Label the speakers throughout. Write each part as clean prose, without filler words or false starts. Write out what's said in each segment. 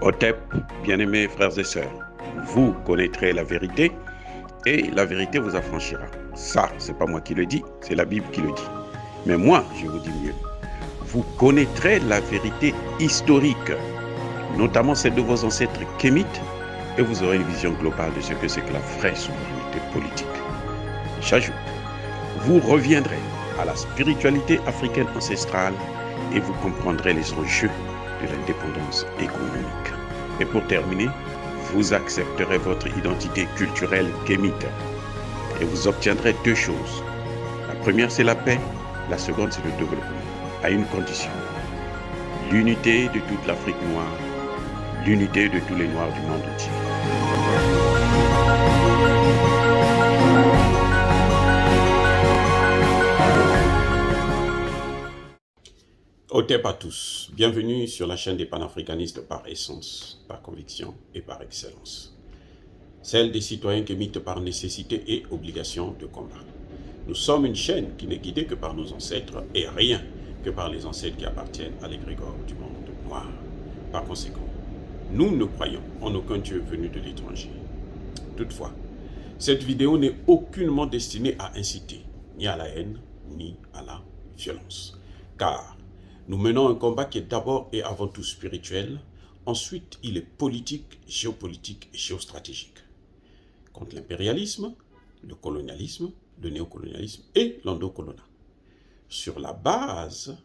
Speaker 1: Hotep, bien-aimés frères et sœurs, vous connaîtrez la vérité et la vérité vous affranchira. Ça, c'est pas moi qui le dis, c'est la Bible qui le dit. Mais moi, je vous dis mieux. Vous connaîtrez la vérité historique, notamment celle de vos ancêtres kémites, et vous aurez une vision globale de ce que c'est que la vraie souveraineté politique. J'ajoute, vous reviendrez à la spiritualité africaine ancestrale et vous comprendrez les enjeux de l'indépendance économique. Et pour terminer, vous accepterez votre identité culturelle kémite et vous obtiendrez deux choses. La première, c'est la paix. La seconde, c'est le développement, à une condition. L'unité de toute l'Afrique noire, l'unité de tous les Noirs du monde entier. Hotep à tous, bienvenue sur la chaîne des panafricanistes par essence, par conviction et par excellence. Celle des citoyens kémites par nécessité et obligation de combat. Nous sommes une chaîne qui n'est guidée que par nos ancêtres et rien que par les ancêtres qui appartiennent à l'égrégore du monde noir. Par conséquent, nous ne croyons en aucun Dieu venu de l'étranger. Toutefois, cette vidéo n'est aucunement destinée à inciter ni à la haine, ni à la violence. Car nous menons un combat qui est d'abord et avant tout spirituel, ensuite il est politique, géopolitique et géostratégique. Contre l'impérialisme, le colonialisme, le néocolonialisme et l'endocoloniat. Sur la base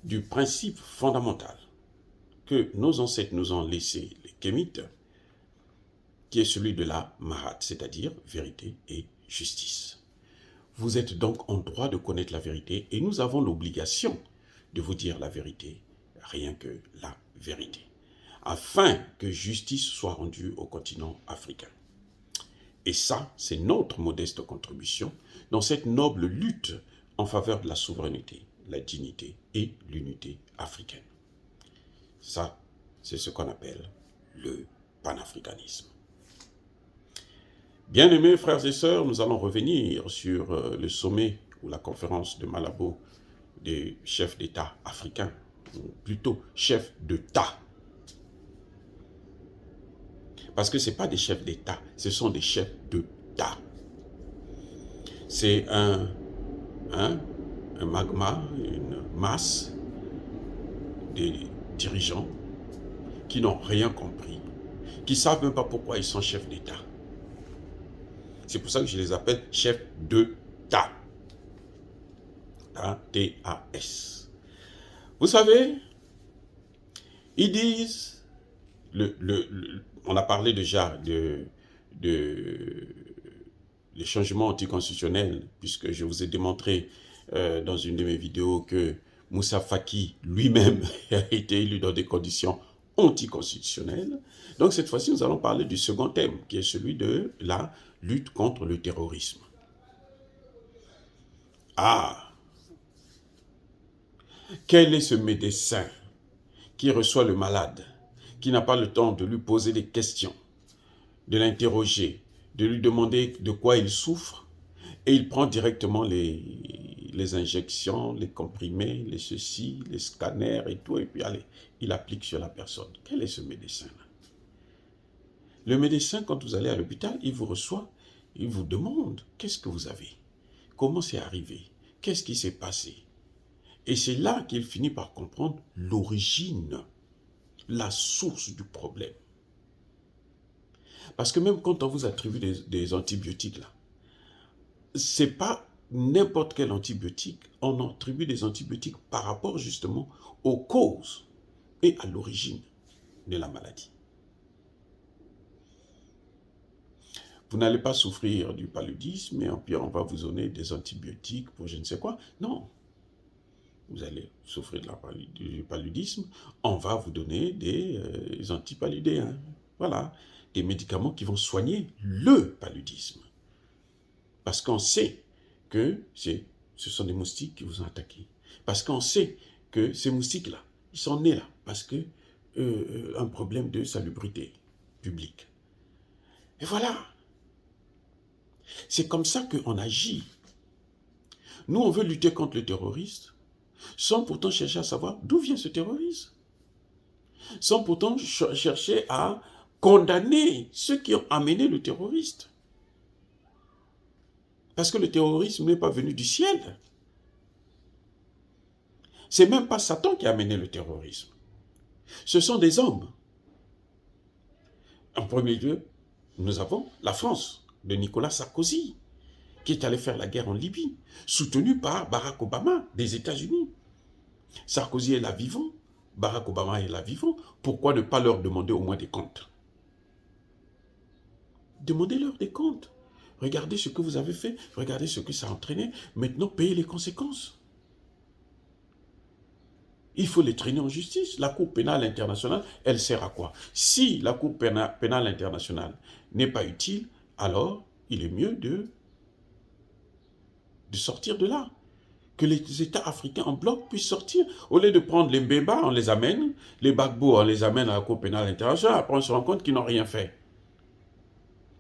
Speaker 1: du principe fondamental que nos ancêtres nous ont laissé, les kémites, qui est celui de la Mahat, c'est-à-dire vérité et justice. Vous êtes donc en droit de connaître la vérité et nous avons l'obligation de vous dire la vérité, rien que la vérité, afin que justice soit rendue au continent africain. Et ça, c'est notre modeste contribution dans cette noble lutte en faveur de la souveraineté, la dignité et l'unité africaine. Ça, c'est ce qu'on appelle le panafricanisme. Bien-aimés frères et sœurs, nous allons revenir sur le sommet ou la conférence de Malabo des chefs d'État africains, ou plutôt chefs d'État. Parce que ce n'est pas des chefs d'État, ce sont des chefs d'État. C'est un magma, une masse de dirigeants qui n'ont rien compris, qui ne savent même pas pourquoi ils sont chefs d'État. C'est pour ça que je les appelle chefs d'État. T-A-S. Vous savez, ils disent, on a parlé déjà les changements anticonstitutionnels, puisque je vous ai démontré dans une de mes vidéos que Moussa Faki lui-même a été élu dans des conditions anticonstitutionnelles. Donc cette fois-ci, nous allons parler du second thème, qui est celui de la lutte contre le terrorisme. Ah! Quel est ce médecin qui reçoit le malade, qui n'a pas le temps de lui poser des questions, de l'interroger, de lui demander de quoi il souffre, et il prend directement les injections, les comprimés, les ceci, les scanners et tout, et puis allez, il applique sur la personne. Quel est ce médecin-là? Le médecin, quand vous allez à l'hôpital, il vous reçoit, il vous demande, qu'est-ce que vous avez? Comment c'est arrivé? Qu'est-ce qui s'est passé? Et c'est là qu'il finit par comprendre l'origine, la source du problème. Parce que même quand on vous attribue des antibiotiques, là, ce n'est pas n'importe quel antibiotique. On attribue des antibiotiques par rapport justement aux causes et à l'origine de la maladie. Vous n'allez pas souffrir du paludisme et puis on va vous donner des antibiotiques pour je ne sais quoi. Non. Vous allez souffrir du paludisme, on va vous donner des antipaludéens. Voilà, des médicaments qui vont soigner le paludisme. Parce qu'on sait que ce sont des moustiques qui vous ont attaqué. Parce qu'on sait que ces moustiques-là, ils sont nés là, parce que un problème de salubrité publique. Et voilà. C'est comme ça qu'on agit. Nous, on veut lutter contre le terroriste, sans pourtant chercher à savoir d'où vient ce terrorisme. sans pourtant chercher à condamner ceux qui ont amené le terroriste. Parce que le terrorisme n'est pas venu du ciel. C'est même pas Satan qui a amené le terrorisme. Ce sont des hommes. En premier lieu, nous avons la France de Nicolas Sarkozy, qui est allé faire la guerre en Libye, soutenu par Barack Obama des États-Unis. Sarkozy est là vivant, Barack Obama est là vivant. Pourquoi ne pas leur demander au moins des comptes? Demandez-leur des comptes. Regardez ce que vous avez fait, regardez ce que ça a entraîné. Maintenant, payez les conséquences. Il faut les traîner en justice. La Cour pénale internationale, elle sert à quoi? Si la Cour pénale internationale n'est pas utile, alors il est mieux de sortir de là. Que les États africains en bloc puissent sortir. Au lieu de prendre les Mbemba, on les amène, les Gbagbo, on les amène à la Cour pénale internationale, après on se rend compte qu'ils n'ont rien fait.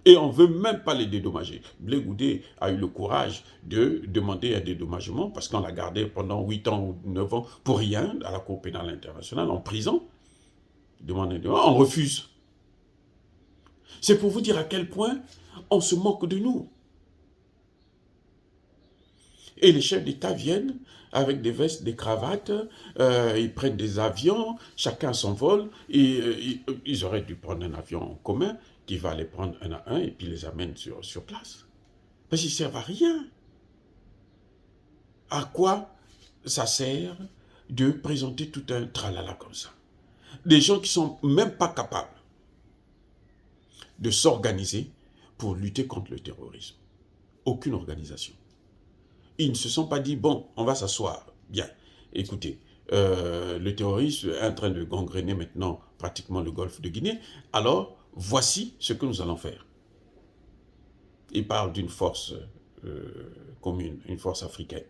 Speaker 1: Et on ne veut même pas les dédommager. Blé Goudé a eu le courage de demander un dédommagement parce qu'on l'a gardé pendant 8 ans ou 9 ans pour rien à la Cour pénale internationale, en prison. On refuse. C'est pour vous dire à quel point on se moque de nous. Et les chefs d'État viennent avec des vestes, des cravates, ils prennent des avions, chacun s'envole, et ils auraient dû prendre un avion en commun qui va les prendre un à un et puis les amène sur place. Parce qu'ils ne servent à rien. À quoi ça sert de présenter tout un tralala comme ça? Des gens qui ne sont même pas capables de s'organiser pour lutter contre le terrorisme. Aucune organisation. Ils ne se sont pas dit, bon, on va s'asseoir. Bien, écoutez, le terrorisme est en train de gangréner maintenant pratiquement le golfe de Guinée. Alors, voici ce que nous allons faire. Ils parlent d'une force commune, une force africaine.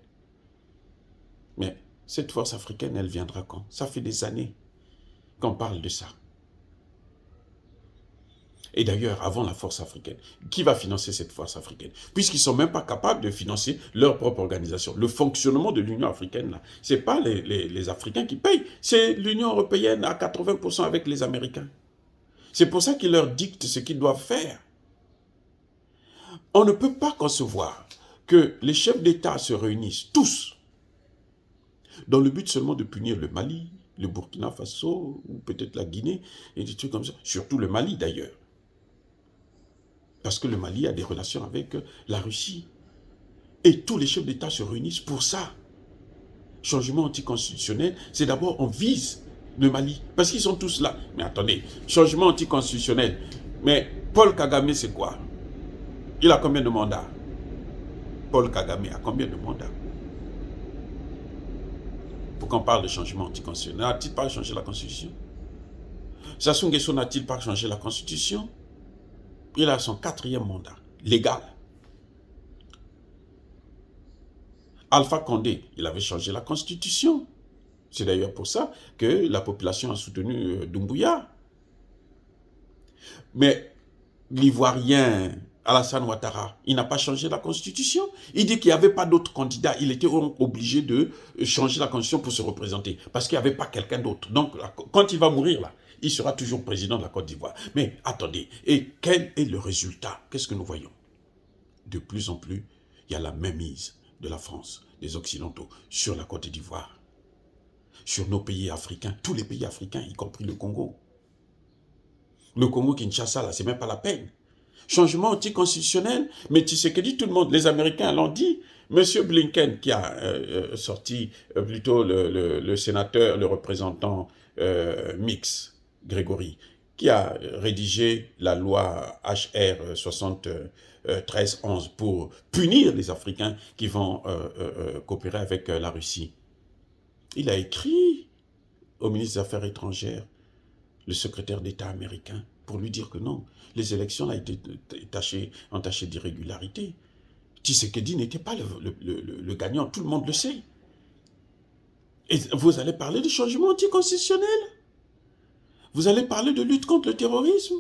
Speaker 1: Mais cette force africaine, elle viendra quand? Ça fait des années qu'on parle de ça. Et d'ailleurs, avant la force africaine, qui va financer cette force africaine? Puisqu'ils ne sont même pas capables de financer leur propre organisation. Le fonctionnement de l'Union africaine, ce n'est pas les Africains qui payent, c'est l'Union européenne à 80% avec les Américains. C'est pour ça qu'ils leur dictent ce qu'ils doivent faire. On ne peut pas concevoir que les chefs d'État se réunissent tous dans le but seulement de punir le Mali, le Burkina Faso, ou peut-être la Guinée, et des trucs comme ça. Surtout le Mali d'ailleurs. Parce que le Mali a des relations avec la Russie. Et tous les chefs d'État se réunissent pour ça. Changement anticonstitutionnel, c'est d'abord on vise le Mali. Parce qu'ils sont tous là. Mais attendez, changement anticonstitutionnel. Mais Paul Kagame, c'est quoi? Il a combien de mandats? Paul Kagame a combien de mandats? Pour qu'on parle de changement anticonstitutionnel, n'a-t-il pas changé la Constitution? Sassou Nguesso n'a-t-il pas changé la Constitution? Il a son 4e mandat, légal. Alpha Condé, il avait changé la Constitution. C'est d'ailleurs pour ça que la population a soutenu Doumbouya. Mais l'Ivoirien Alassane Ouattara, il n'a pas changé la Constitution. Il dit qu'il n'y avait pas d'autres candidats. Il était obligé de changer la Constitution pour se représenter. Parce qu'il n'y avait pas quelqu'un d'autre. Donc, quand il va mourir, là, il sera toujours président de la Côte d'Ivoire. Mais attendez, et quel est le résultat? Qu'est-ce que nous voyons? De plus en plus, il y a la mainmise de la France, des Occidentaux, sur la Côte d'Ivoire, sur nos pays africains, tous les pays africains, y compris le Congo. Le Congo-Kinshasa, là, c'est même pas la peine. Changement anticonstitutionnel, mais Tshisekedi, tout le monde, les Américains l'ont dit. Monsieur Blinken, qui a sorti plutôt le sénateur, le représentant mix, Grégory, qui a rédigé la loi HR 7311 pour punir les Africains qui vont coopérer avec la Russie. Il a écrit au ministre des Affaires étrangères, le secrétaire d'État américain, pour lui dire que non, les élections ont été entachées d'irrégularité. Tshisekedi n'était pas le gagnant, tout le monde le sait. Et vous allez parler de changement anticonstitutionnel? Vous allez parler de lutte contre le terrorisme?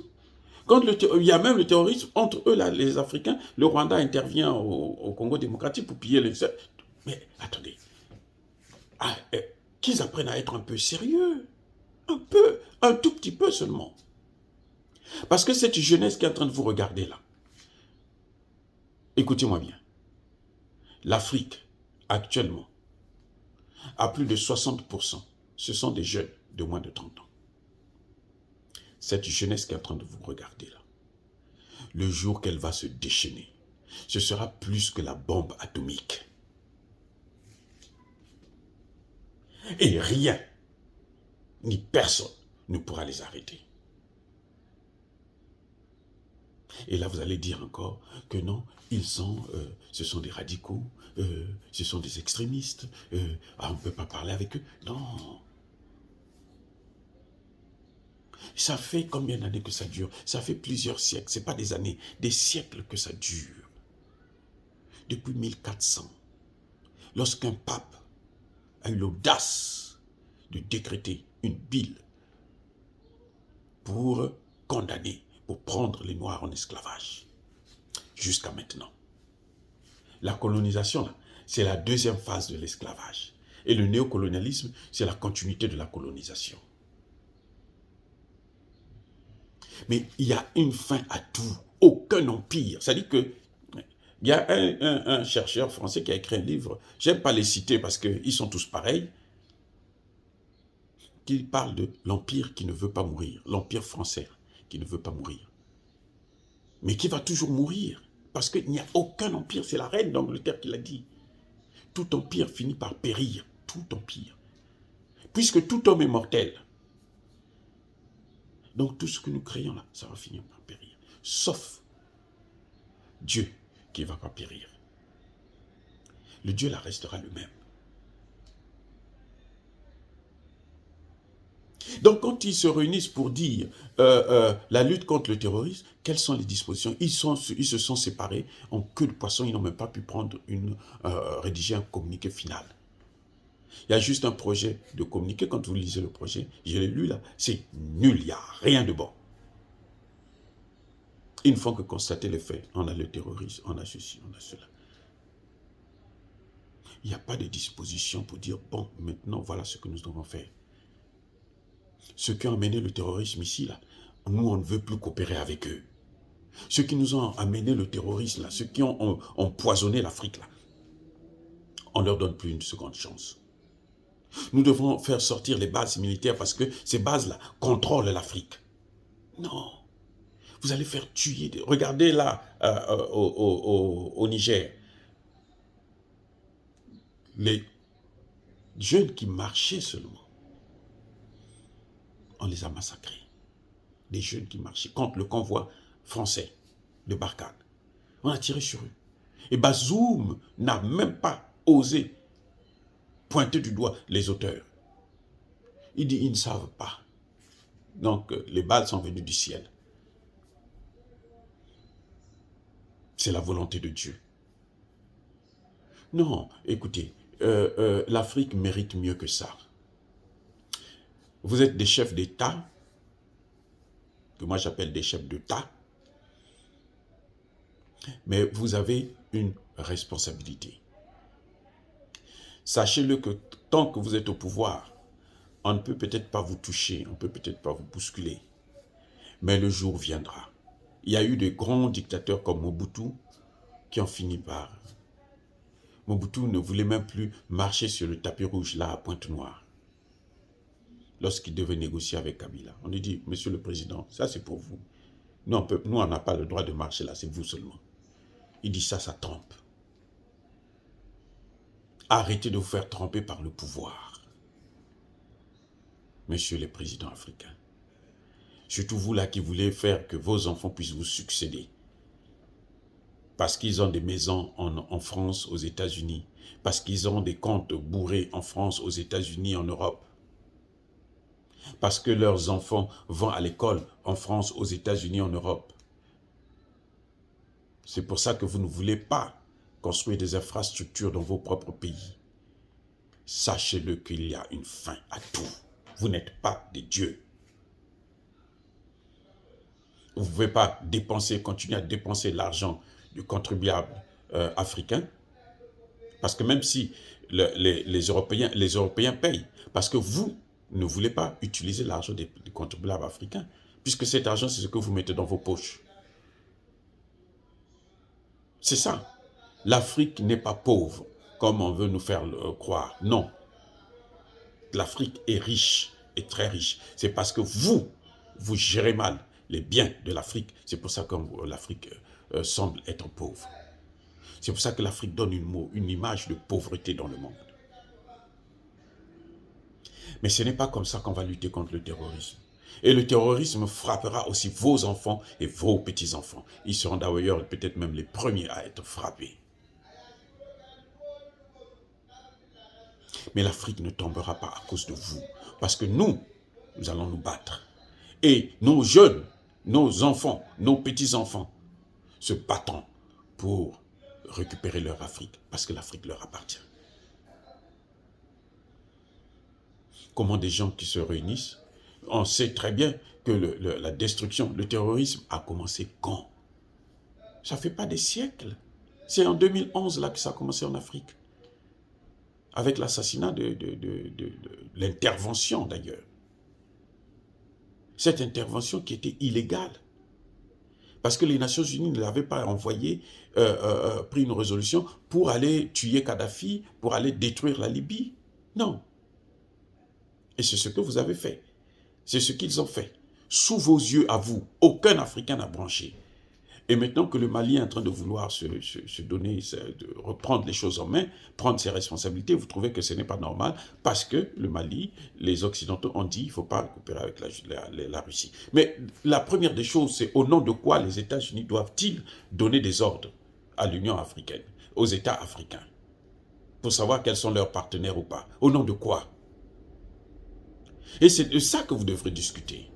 Speaker 1: Il y a même le terrorisme entre eux, là, les Africains. Le Rwanda intervient au Congo démocratique pour piller les... Mais attendez, qu'ils apprennent à être un peu sérieux. Un peu. Un tout petit peu seulement. Parce que cette jeunesse qui est en train de vous regarder là, écoutez-moi bien, l'Afrique, actuellement, à plus de 60%, ce sont des jeunes de moins de 30 ans. Cette jeunesse qui est en train de vous regarder là, le jour qu'elle va se déchaîner, ce sera plus que la bombe atomique. Et rien, ni personne ne pourra les arrêter. Et là, vous allez dire encore que non, ce sont des radicaux, ce sont des extrémistes, on ne peut pas parler avec eux. Non. Ça fait combien d'années que ça dure? Ça fait plusieurs siècles, ce n'est pas des années, des siècles que ça dure. Depuis 1400, lorsqu'un pape a eu l'audace de décréter une bille pour condamner, pour prendre les Noirs en esclavage. Jusqu'à maintenant. La colonisation, c'est la deuxième phase de l'esclavage. Et le néocolonialisme, c'est la continuité de la colonisation. Mais il y a une fin à tout. Aucun empire. C'est-à-dire que il y a un chercheur français qui a écrit un livre, j'aime pas les citer parce qu'ils sont tous pareils, qui parle de l'empire qui ne veut pas mourir, l'empire français qui ne veut pas mourir, mais qui va toujours mourir, parce qu'il n'y a aucun empire, c'est la reine d'Angleterre qui l'a dit. Tout empire finit par périr, tout empire, puisque tout homme est mortel. Donc tout ce que nous créons là, ça va finir par périr, sauf Dieu qui ne va pas périr. Le Dieu là restera le même. Donc quand ils se réunissent pour dire la lutte contre le terrorisme, quelles sont les dispositions? Ils se sont séparés en queue de poisson, ils n'ont même pas pu rédiger un communiqué final. Il y a juste un projet de communiqué, quand vous lisez le projet, je l'ai lu là, c'est nul, il n'y a rien de bon. Ils ne font que constater les faits, on a le terrorisme, on a ceci, on a cela. Il n'y a pas de disposition pour dire, bon, maintenant voilà ce que nous devons faire. Ceux qui ont amené le terrorisme ici, là, nous, on ne veut plus coopérer avec eux. Ceux qui nous ont amené le terrorisme, là, ceux qui ont empoisonné l'Afrique, là, on ne leur donne plus une seconde chance. Nous devons faire sortir les bases militaires parce que ces bases-là contrôlent l'Afrique. Non. Vous allez faire tuer. Regardez là, au Niger, les jeunes qui marchaient seulement, on les a massacrés. Des jeunes qui marchaient contre le convoi français de Barkhane. On a tiré sur eux. Et Bazoum n'a même pas osé pointer du doigt les auteurs. Il dit, ils ne savent pas. Donc, les balles sont venues du ciel. C'est la volonté de Dieu. Non, écoutez, l'Afrique mérite mieux que ça. Vous êtes des chefs d'État, que moi j'appelle des chefs d'État, mais vous avez une responsabilité. Sachez-le que tant que vous êtes au pouvoir, on ne peut peut-être pas vous toucher, on ne peut peut-être pas vous bousculer, mais le jour viendra. Il y a eu de grands dictateurs comme Mobutu qui ont fini par... Mobutu ne voulait même plus marcher sur le tapis rouge là à Pointe-Noire. Lorsqu'il devait négocier avec Kabila, on lui dit, Monsieur le Président, ça c'est pour vous. Nous, on n'a pas le droit de marcher là, c'est vous seulement. Il dit ça trompe. Arrêtez de vous faire tromper par le pouvoir. Messieurs les présidents africains, surtout vous là qui voulez faire que vos enfants puissent vous succéder, parce qu'ils ont des maisons en France, aux États-Unis, parce qu'ils ont des comptes bourrés en France, aux États-Unis, en Europe, parce que leurs enfants vont à l'école en France, aux États-Unis, en Europe. C'est pour ça que vous ne voulez pas construire des infrastructures dans vos propres pays. Sachez-le qu'il y a une fin à tout. Vous n'êtes pas des dieux. Vous ne pouvez pas continuer à dépenser l'argent du contribuable africain, parce que même si les Européens payent, parce que vous ne voulez pas utiliser l'argent des contribuables africains, puisque cet argent, c'est ce que vous mettez dans vos poches. C'est ça. L'Afrique n'est pas pauvre, comme on veut nous faire croire. Non. L'Afrique est riche, est très riche. C'est parce que vous gérez mal les biens de l'Afrique. C'est pour ça que l'Afrique semble être pauvre. C'est pour ça que l'Afrique donne une image de pauvreté dans le monde. Mais ce n'est pas comme ça qu'on va lutter contre le terrorisme. Et le terrorisme frappera aussi vos enfants et vos petits-enfants. Ils seront d'ailleurs peut-être même les premiers à être frappés. Mais l'Afrique ne tombera pas à cause de vous. Parce que nous allons nous battre. Et nos jeunes, nos enfants, nos petits-enfants se battront pour récupérer leur Afrique. Parce que l'Afrique leur appartient. Comment des gens qui se réunissent, on sait très bien que la destruction, le terrorisme a commencé quand? Ça ne fait pas des siècles. C'est en 2011 là que ça a commencé en Afrique. Avec l'assassinat de l'intervention d'ailleurs. Cette intervention qui était illégale. Parce que les Nations Unies ne l'avaient pas envoyé, pris une résolution pour aller tuer Kadhafi, pour aller détruire la Libye. Non. Et c'est ce que vous avez fait. C'est ce qu'ils ont fait. Sous vos yeux à vous, aucun Africain n'a branché. Et maintenant que le Mali est en train de vouloir se donner, de reprendre les choses en main, prendre ses responsabilités, vous trouvez que ce n'est pas normal parce que le Mali, les Occidentaux ont dit qu'il ne faut pas coopérer avec la Russie. Mais la première des choses, c'est au nom de quoi les États-Unis doivent-ils donner des ordres à l'Union africaine, aux États africains, pour savoir quels sont leurs partenaires ou pas? Au nom de quoi? Et c'est de ça que vous devrez discuter.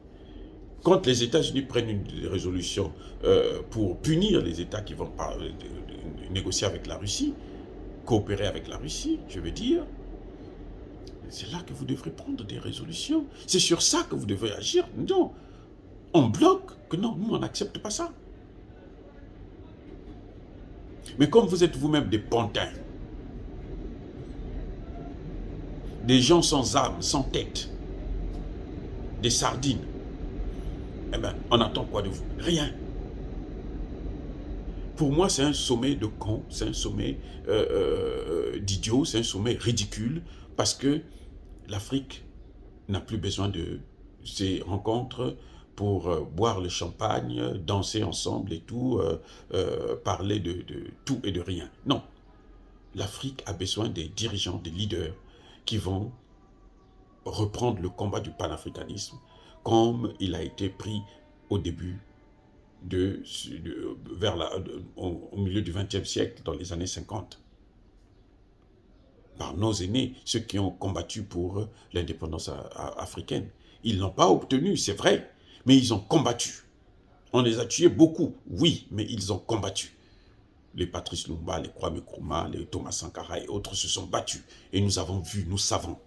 Speaker 1: Quand les États-Unis prennent une résolution pour punir les États qui vont négocier avec la Russie, coopérer avec la Russie, je veux dire, c'est là que vous devrez prendre des résolutions. C'est sur ça que vous devrez agir. Non, on bloque que non, nous on n'accepte pas ça. Mais comme vous êtes vous-même des pantins, des gens sans âme, sans tête, des sardines, eh bien, on attend quoi de vous? Rien. Pour moi, c'est un sommet de cons, c'est un sommet d'idiots, c'est un sommet ridicule, parce que l'Afrique n'a plus besoin de ces rencontres pour boire le champagne, danser ensemble et tout, parler de tout et de rien. Non. L'Afrique a besoin des dirigeants, des leaders qui vont reprendre le combat du panafricanisme comme il a été pris au début, au milieu du XXe siècle, dans les années 50. Par nos aînés, ceux qui ont combattu pour l'indépendance africaine. Ils ne l'ont pas obtenu, c'est vrai, mais ils ont combattu. On les a tués beaucoup, oui, mais ils ont combattu. Les Patrice Lumumba, les Kwame Nkrumah, les Thomas Sankara et autres se sont battus. Et nous avons vu, nous savons.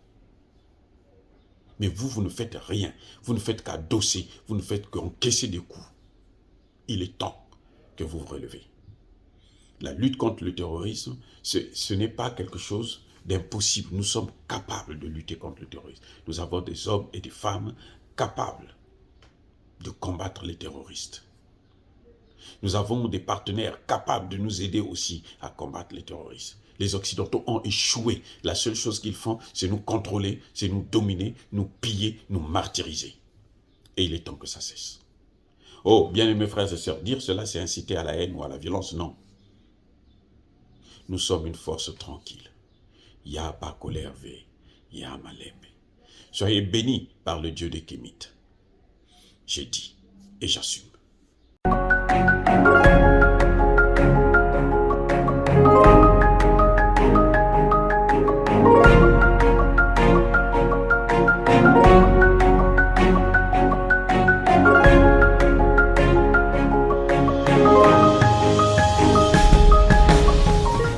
Speaker 1: Mais vous ne faites rien. Vous ne faites qu'adosser. Vous ne faites qu'encaisser des coups. Il est temps que vous vous relevez. La lutte contre le terrorisme, ce n'est pas quelque chose d'impossible. Nous sommes capables de lutter contre le terrorisme. Nous avons des hommes et des femmes capables de combattre les terroristes. Nous avons des partenaires capables de nous aider aussi à combattre les terroristes. Les Occidentaux ont échoué. La seule chose qu'ils font, c'est nous contrôler, c'est nous dominer, nous piller, nous martyriser. Et il est temps que ça cesse. Oh, bien-aimés frères et sœurs, dire cela, c'est inciter à la haine ou à la violence, non. Nous sommes une force tranquille. Yaba Kolerve, Yamalembe. Soyez bénis par le Dieu des Kémites. J'ai dit et j'assume.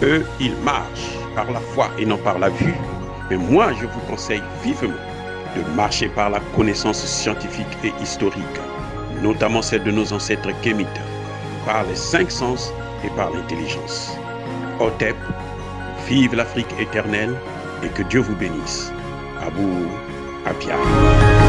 Speaker 1: Eux, ils marchent par la foi et non par la vue. Mais moi, je vous conseille vivement de marcher par la connaissance scientifique et historique, notamment celle de nos ancêtres kémites, par les 5 sens et par l'intelligence. Hotep, vive l'Afrique éternelle et que Dieu vous bénisse. Abou. Apia.